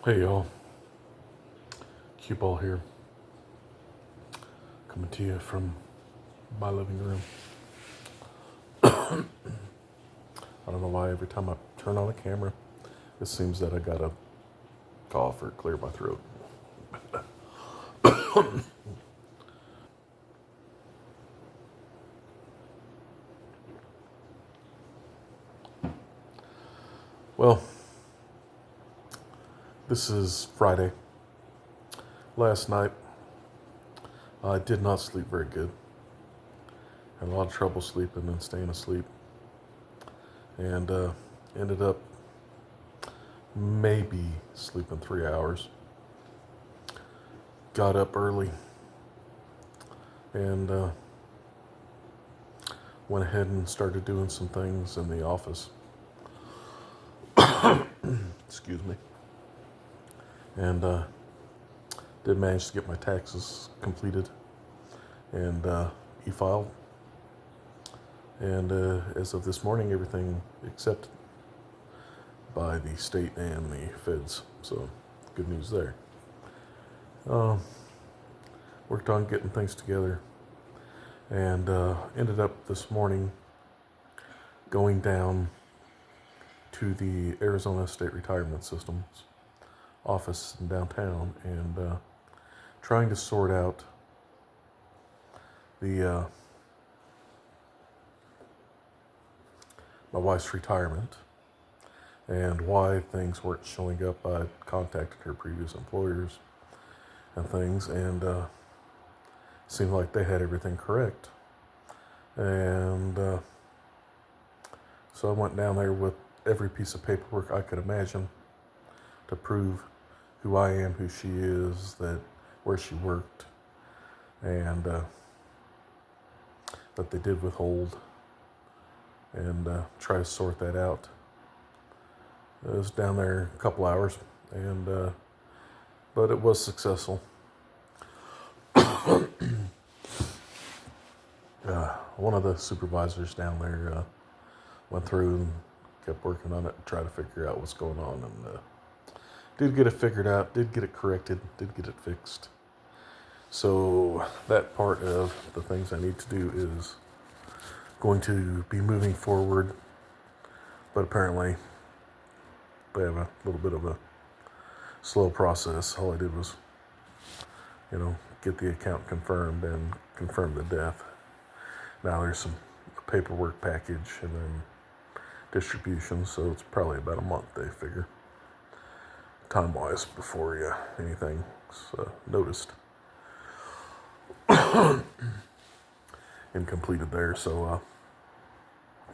Hey y'all, Cue Ball here, coming to you from my living room. I don't know why every time I turn on the camera, it seems that I gotta cough or clear my throat. Well, this is Friday. Last night, I did not sleep very good. Had a lot of trouble sleeping and staying asleep. And ended up maybe sleeping 3 hours. Got up early and went ahead and started doing some things in the office. Excuse me. And did manage to get my taxes completed and e-filed. And as of this morning, everything accepted by the state and the feds. So good news there. Worked on getting things together and ended up this morning going down to the Arizona State Retirement System's office in downtown and trying to sort out the my wife's retirement and why things weren't showing up. I contacted her previous employers and things, and seemed like they had everything correct. And so I went down there with every piece of paperwork I could imagine to prove who I am, who she is, that where she worked, and that they did withhold, and try to sort that out. I was down there a couple hours, and but it was successful. One of the supervisors down there went through and kept working on it to try to figure out what's going on, and did get it figured out, did get it corrected, did get it fixed. So that part of the things I need to do is going to be moving forward, but apparently they have a little bit of a slow process. All I did was, get the account confirmed and confirm the death. Now there's some paperwork package and then distribution, so it's probably about a month, they figure, time-wise, before anything's noticed and completed there. So,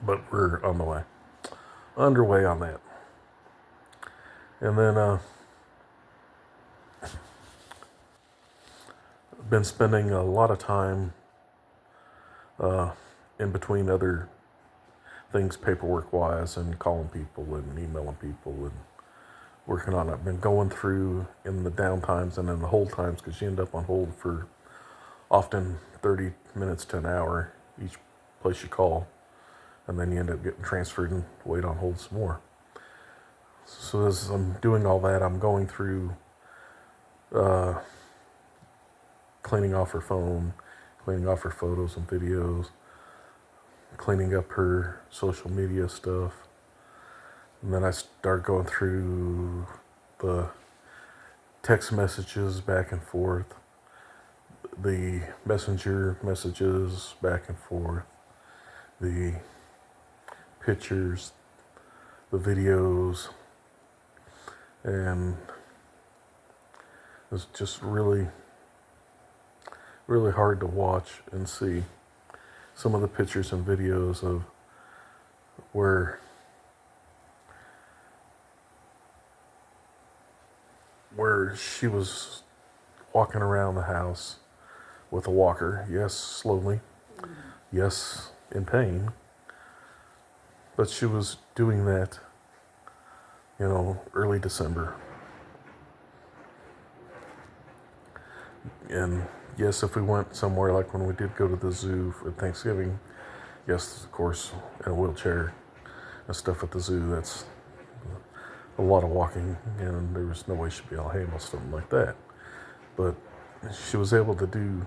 but we're on the way, underway on that. And then been spending a lot of time in between other things paperwork-wise and calling people and emailing people and working on it. I've been going through in the down times and in the hold times, because you end up on hold for often 30 minutes to an hour each place you call, and then you end up getting transferred and wait on hold some more. So as I'm doing all that, I'm going through cleaning off her phone, cleaning off her photos and videos, cleaning up her social media stuff. And then I start going through the text messages back and forth, the messenger messages back and forth, the pictures, the videos, and it's just really, really hard to watch and see some of the pictures and videos of where she was walking around the house with a walker. Yes, slowly. Yes, in pain. But she was doing that, early December. And yes, if we went somewhere, like when we did go to the zoo for Thanksgiving, yes, of course, in a wheelchair and stuff at the zoo, that's a lot of walking, and there was no way she'd be able to handle something like that. But she was able to do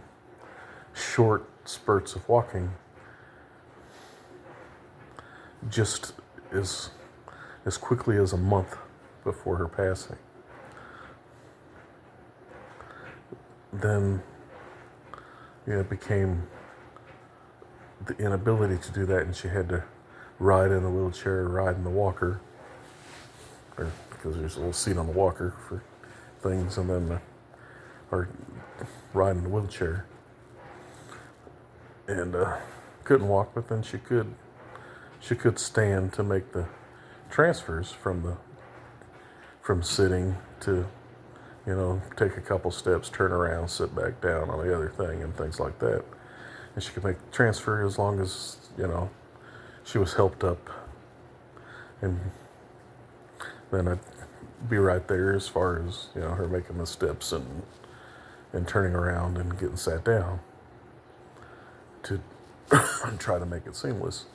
short spurts of walking just as quickly as a month before her passing. Then it became the inability to do that, and she had to ride in the wheelchair, ride in the walker, or because there's a little seat on the walker for things, and then or ride in the wheelchair, and couldn't walk, but then she could stand to make the transfers from sitting to, take a couple steps, turn around, sit back down on the other thing, and things like that. And she could make the transfer as long as, she was helped up. And then I'd be right there as far as, her making the steps and turning around and getting sat down to try to make it seamless.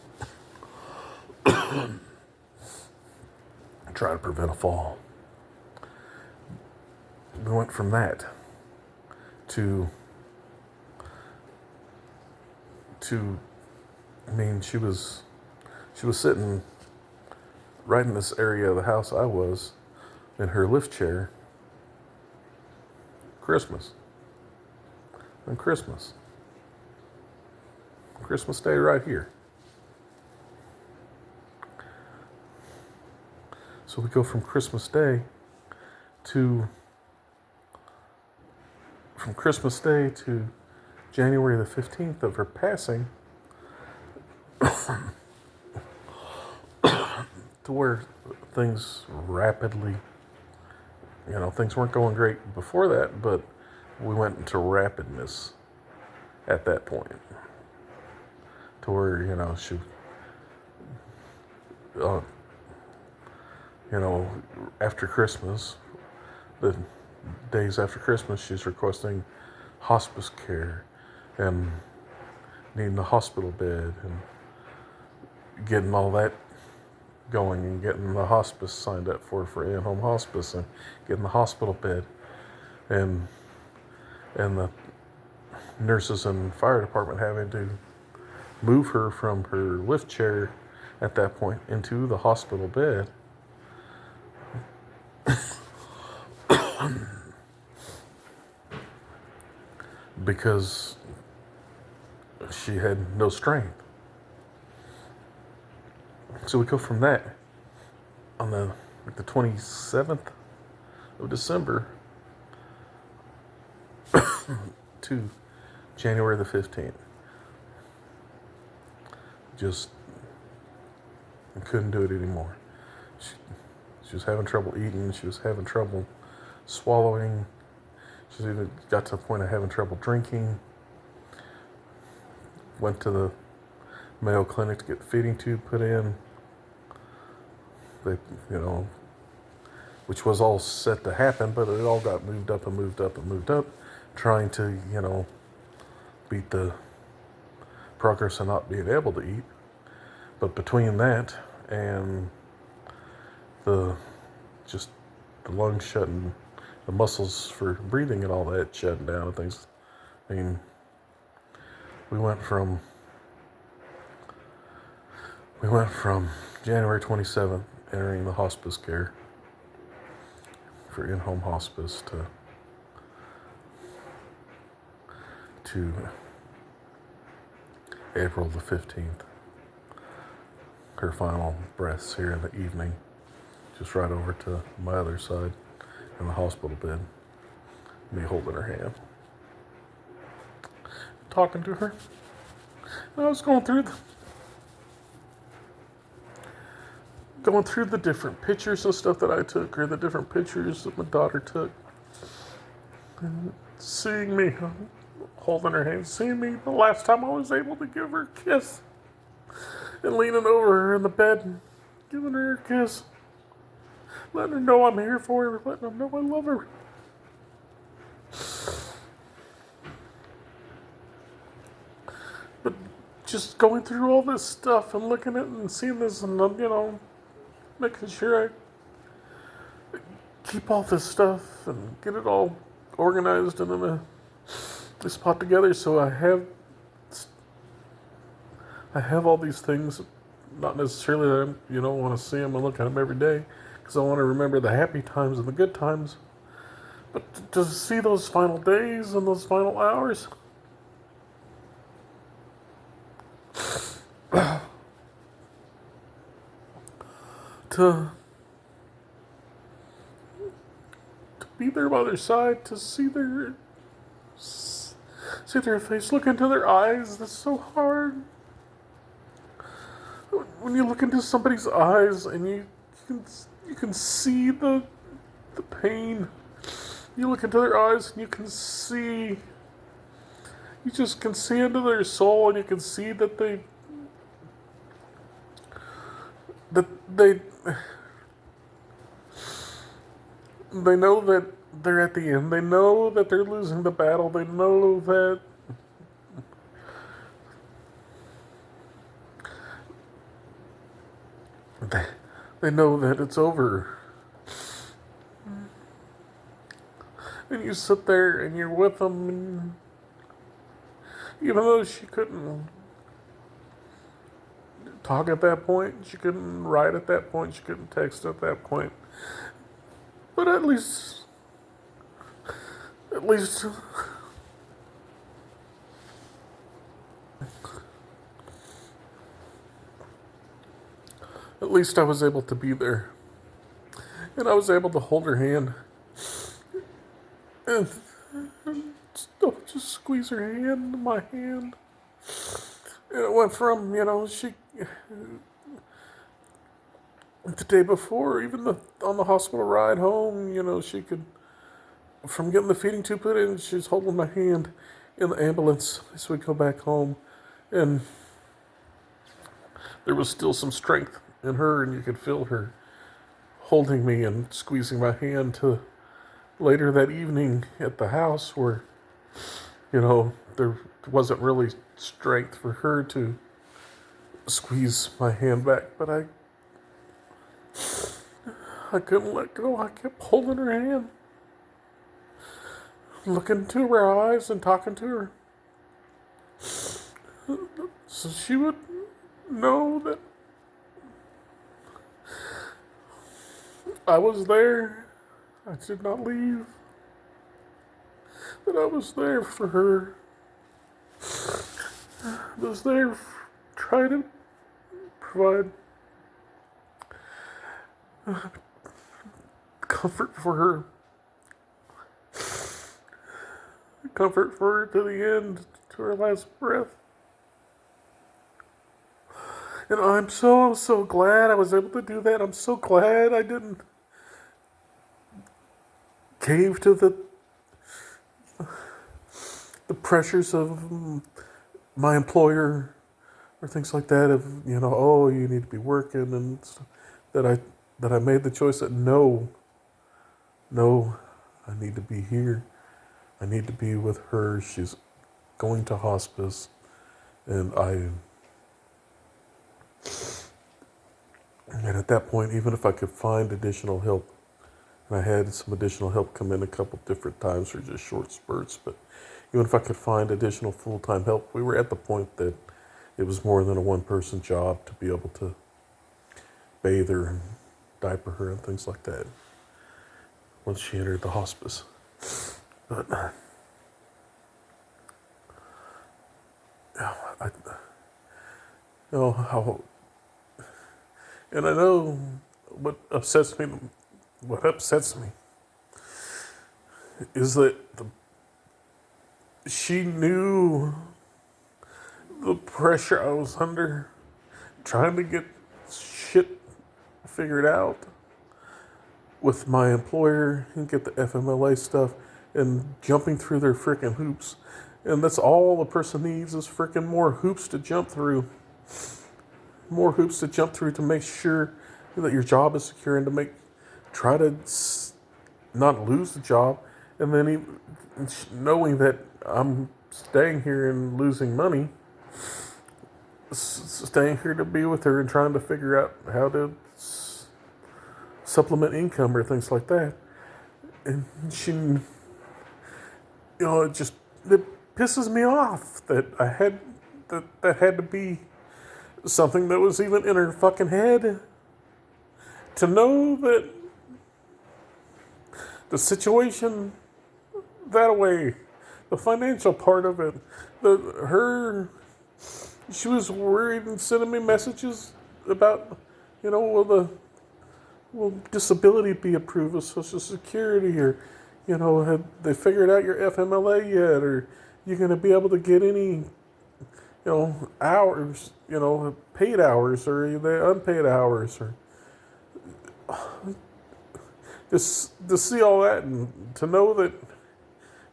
Try to prevent a fall. We went from that to she was sitting right in this area of the house I was in her lift chair. Christmas Day right here. So we go from Christmas Day to January the 15th of her passing, to where things rapidly, things weren't going great before that, but we went into rapidness at that point, to where, she, after Christmas, the days after Christmas, she's requesting hospice care and needing a hospital bed and getting all that going and getting the hospice signed up for in-home hospice and getting the hospital bed and the nurses and fire department having to move her from her lift chair at that point into the hospital bed. Because she had no strength. So we go from that on the 27th of December to January the 15th. Just couldn't do it anymore. She was having trouble eating. She was having trouble swallowing. She's even got to the point of having trouble drinking. Went to the Mayo Clinic to get the feeding tube put in. They, which was all set to happen, but it all got moved up, trying to, beat the progress of not being able to eat. But between that and the lungs shutting, the muscles for breathing and all that shutting down and things. I mean, we went from January 27th entering the hospice care for in-home hospice to April the 15th. Her final breaths here in the evening, just right over to my other side in the hospital bed, me holding her hand, talking to her. And I was going through the different pictures of stuff that I took, or the different pictures that my daughter took, and seeing me holding her hand, seeing me the last time I was able to give her a kiss, and leaning over her in the bed and giving her a kiss, letting her know I'm here for her, letting her know I love her. But just going through all this stuff and looking at it and seeing this and, making sure keep all this stuff and get it all organized and in this pot together. So I have all these things. Not necessarily that I want to see them and look at them every day, because I want to remember the happy times and the good times. But to see those final days and those final hours, to be there by their side, to see their face, look into their eyes. That's so hard. When you look into somebody's eyes and you can see the pain. You look into their eyes and you just can see into their soul, and you can see that they know that they're at the end. They know that they're losing the battle. They know that they know that it's over. And you sit there and you're with them, and even though she couldn't talk at that point, she couldn't write at that point, she couldn't text at that point, but at least I was able to be there, and I was able to hold her hand and just squeeze her hand in my hand. And it went from, she, the day before, even on the hospital ride home, she could, from getting the feeding tube put in, she was holding my hand in the ambulance as we go back home. And there was still some strength in her, and you could feel her holding me and squeezing my hand, to later that evening at the house where, there wasn't really strength for her to squeeze my hand back, but I couldn't let go. I kept holding her hand, looking into her eyes and talking to her, so she would know that I was there. I did not leave. That I was there for her. I was there trying to provide comfort for her. Comfort for her to the end, to her last breath. And I'm so glad I was able to do that. I'm so glad I didn't cave to the pressures of my employer or things like that, of oh, you need to be working, and stuff. that I made the choice that no, I need to be here. I need to be with her. She's going to hospice, and at that point, even if I could find additional help, and I had some additional help come in a couple different times for just short spurts, but even if I could find additional full-time help, we were at the point that it was more than a one-person job to be able to bathe her and diaper her and things like that once she entered the hospice. But how, and I know what upsets me is that she knew the pressure I was under, trying to get shit figured out with my employer and get the FMLA stuff, and jumping through their frickin' hoops. And that's all a person needs, is frickin' more hoops to jump through. More hoops to jump through to make sure that your job is secure, and to try to not lose the job. And then knowing that I'm staying here and losing money, staying here to be with her and trying to figure out how to supplement income or things like that. And she, it pisses me off that that had to be something that was even in her fucking head. To know that the situation that way, the financial part of it, she was worried and sending me messages about, will disability be approved with Social Security, or, have they figured out your FMLA yet, or you're going to be able to get any, hours, paid hours, or the unpaid hours, or just to see all that and to know that,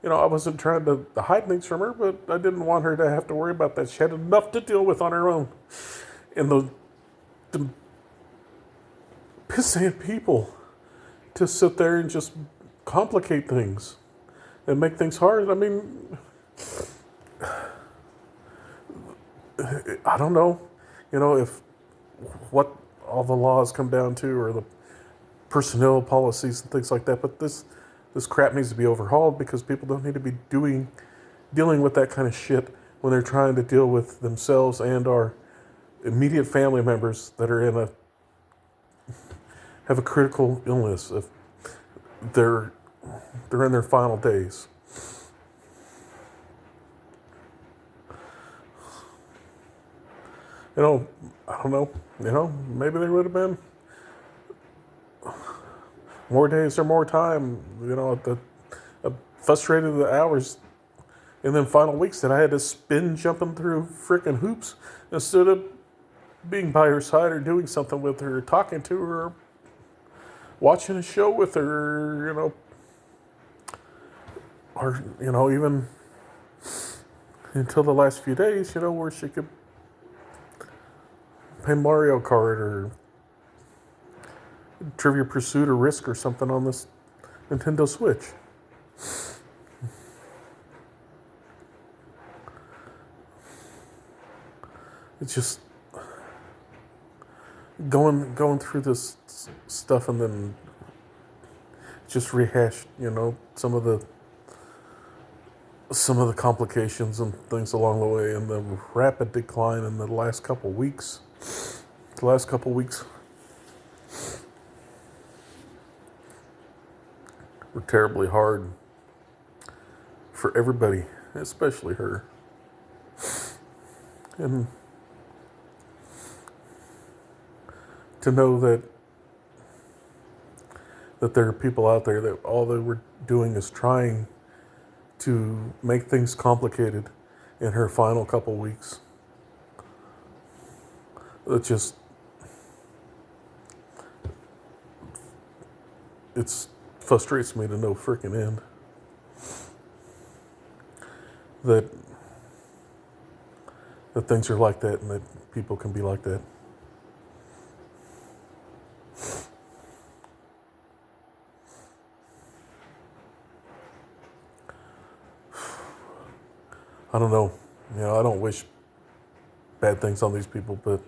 I wasn't trying to hide things from her, but I didn't want her to have to worry about that. She had enough to deal with on her own. And the pissant people to sit there and just complicate things and make things hard. I mean, I don't know, if what all the laws come down to, or the personnel policies and things like that. But this crap needs to be overhauled, because people don't need to be dealing with that kind of shit when they're trying to deal with themselves and our immediate family members that are have a critical illness. If they're in their final days. I don't know, maybe there would have been more days or more time, frustrated the hours and then final weeks that I had to spend jumping through freaking hoops instead of being by her side, or doing something with her, or talking to her, or watching a show with her, or, even until the last few days, where she could play Mario Kart or Trivia Pursuit or Risk or something on this Nintendo Switch. It's just going through this stuff and then just rehash, some of the complications and things along the way, and the rapid decline in the last couple weeks. The last couple weeks were terribly hard for everybody, especially her. And to know that there are people out there that all they were doing is trying to make things complicated in her final couple weeks. It frustrates me to no freaking end that things are like that, and that people can be like that. I don't know. I don't wish bad things on these people, but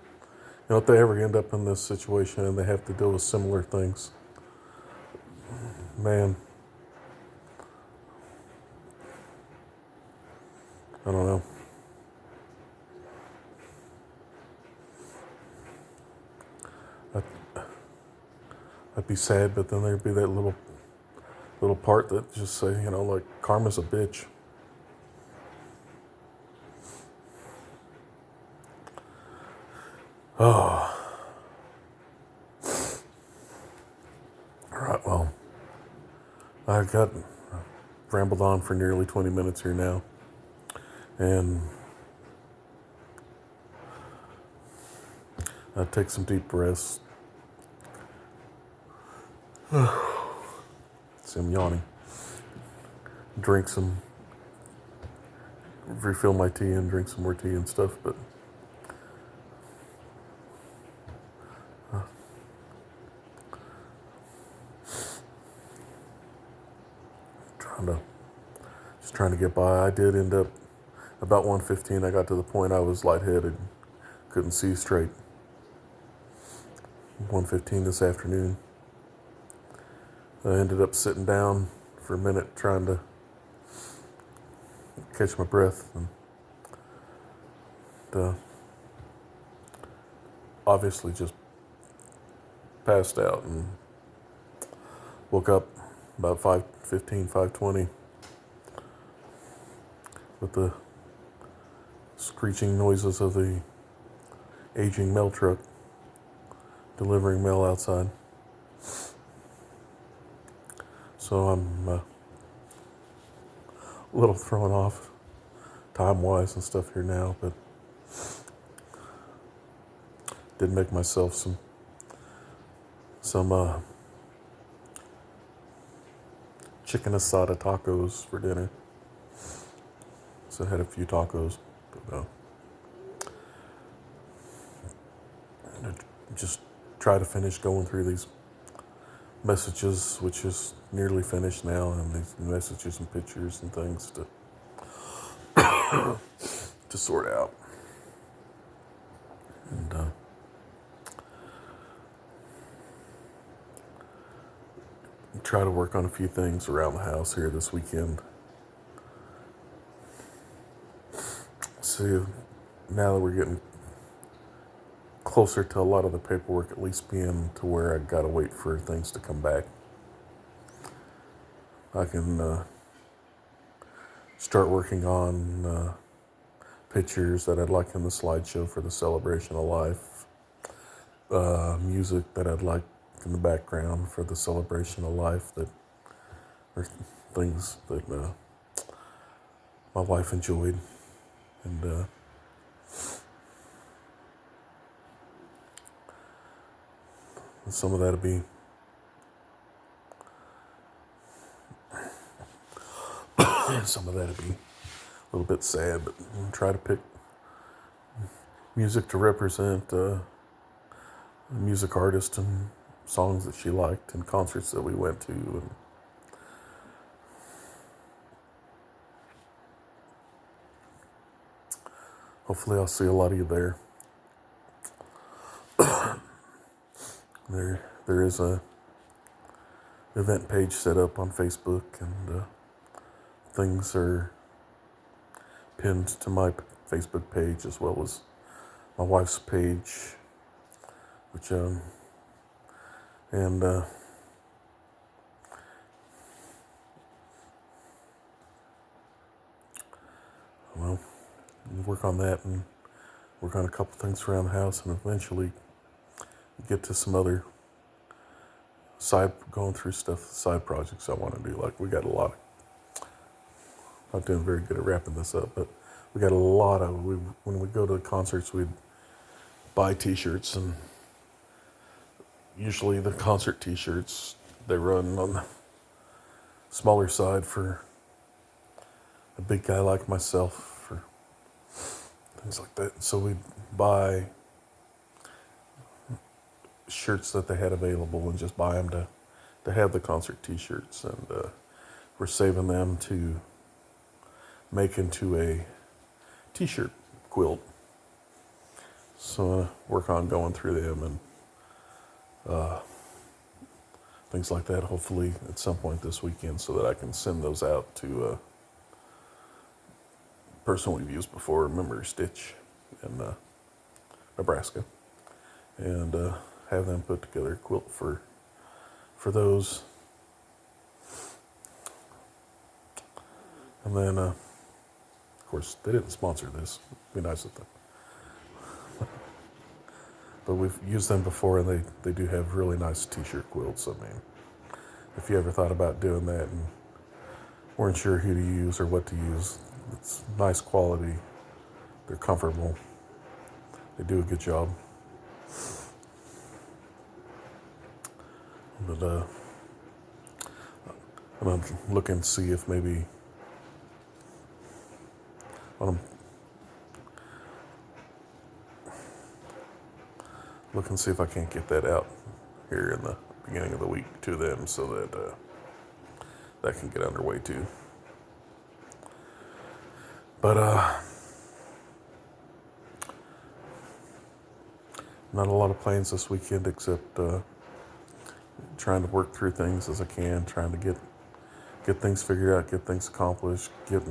if they ever end up in this situation and they have to deal with similar things, man, I don't know. I'd be sad, but then there'd be that little part that just say, like, karma's a bitch. Oh. All right, well, I've rambled on for nearly 20 minutes here now. And I take some deep breaths. See, I'm yawning. Refill my tea and drink some more tea and stuff, but trying to get by. I did end up about 1:15. I got to the point I was lightheaded, couldn't see straight. 1:15 this afternoon. I ended up sitting down for a minute trying to catch my breath, and obviously just passed out and woke up about 5:15, 5:20 with the screeching noises of the aging mail truck delivering mail outside. So I'm a little thrown off time-wise and stuff here now, but did make myself some chicken asada tacos for dinner. So I had a few tacos, but just try to finish going through these messages, which is nearly finished now, and these messages and pictures and things to sort out. And try to work on a few things around the house here this weekend. See, now that we're getting closer to a lot of the paperwork at least being to where I gotta wait for things to come back, I can start working on pictures that I'd like in the slideshow for the celebration of life, music that I'd like in the background for the celebration of life, that are things that my wife enjoyed, and some of that'll be a little bit sad, but I'll try to pick music to represent a music artist and songs that she liked and concerts that we went to, and hopefully I'll see a lot of you there. There is a event page set up on Facebook, and things are pinned to my Facebook page as well as my wife's page, which well, work on that and work on a couple things around the house, and eventually get to some other side projects I want to do. Like, we got a lot of, not doing very good at wrapping this up, but we got a lot of, when we go to the concerts, we'd buy t-shirts, and usually the concert t-shirts, they run on the smaller side for a big guy like myself, for things like that. So we'd buy shirts that they had available and just buy them to have the concert t-shirts, and we're saving them to make into a t-shirt quilt. So work on going through them and things like that, hopefully at some point this weekend, so that I can send those out to a person we've used before, Memory Stitch in Nebraska, and have them put together a quilt for those. And then, of course, they didn't sponsor this. It'd be nice if they, but we've used them before, and they do have really nice t-shirt quilts. I mean, if you ever thought about doing that and weren't sure who to use or what to use, it's nice quality. They're comfortable. They do a good job. But I'm going to look and see if maybe look and see if I can't get that out here in the beginning of the week to them, so that that can get underway too. But not a lot of plans this weekend, except trying to work through things as I can, trying to get things figured out, get things accomplished, get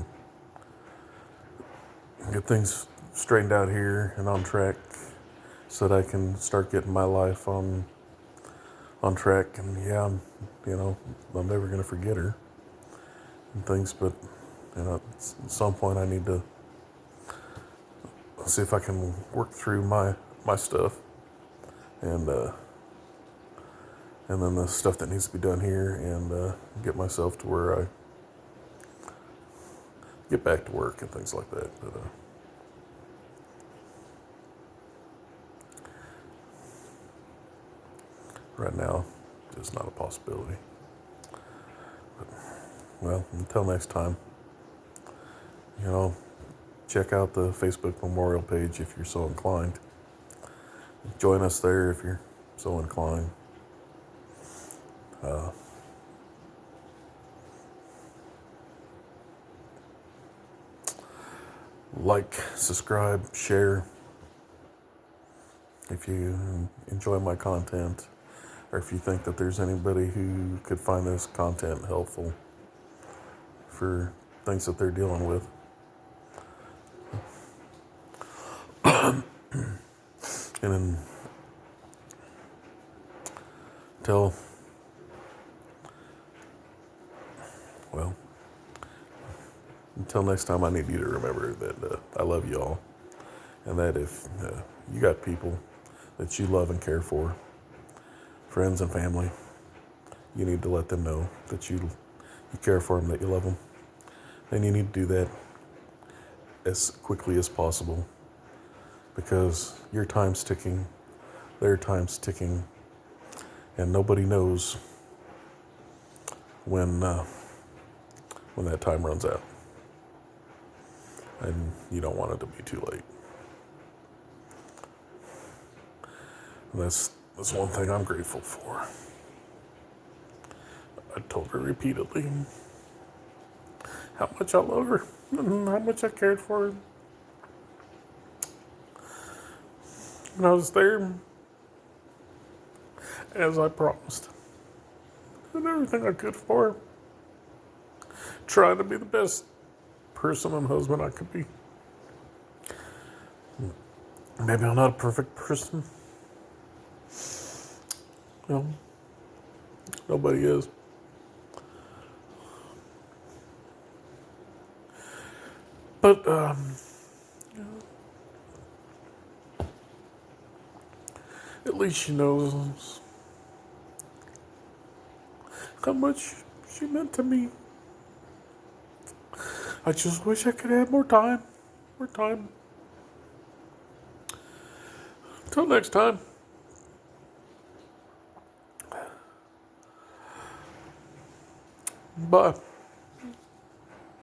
things straightened out here and on track, so that I can start getting my life on track. And yeah, I'm never gonna forget her and things, but at some point I need to see if I can work through my stuff, and then the stuff that needs to be done here, and get myself to where I get back to work and things like that. But right now, just not a possibility. But, well, until next time, check out the Facebook memorial page if you're so inclined. Join us there if you're so inclined. Like, subscribe, share if you enjoy my content, or if you think that there's anybody who could find this content helpful for things that they're dealing with. And then until next time, I need you to remember that I love you all, and that if you got people that you love and care for, friends and family, you need to let them know that you care for them, that you love them. And you need to do that as quickly as possible, because your time's ticking, their time's ticking, and nobody knows when that time runs out. And you don't want it to be too late. And that's one thing I'm grateful for. I told her repeatedly how much I love her and how much I cared for her. And I was there as I promised. Did everything I could for her. Trying to be the best person and husband I could be. Maybe I'm not a perfect person. Nobody is. But at least she knows how much she meant to me. I just wish I could have more time. More time. Until next time. Bye.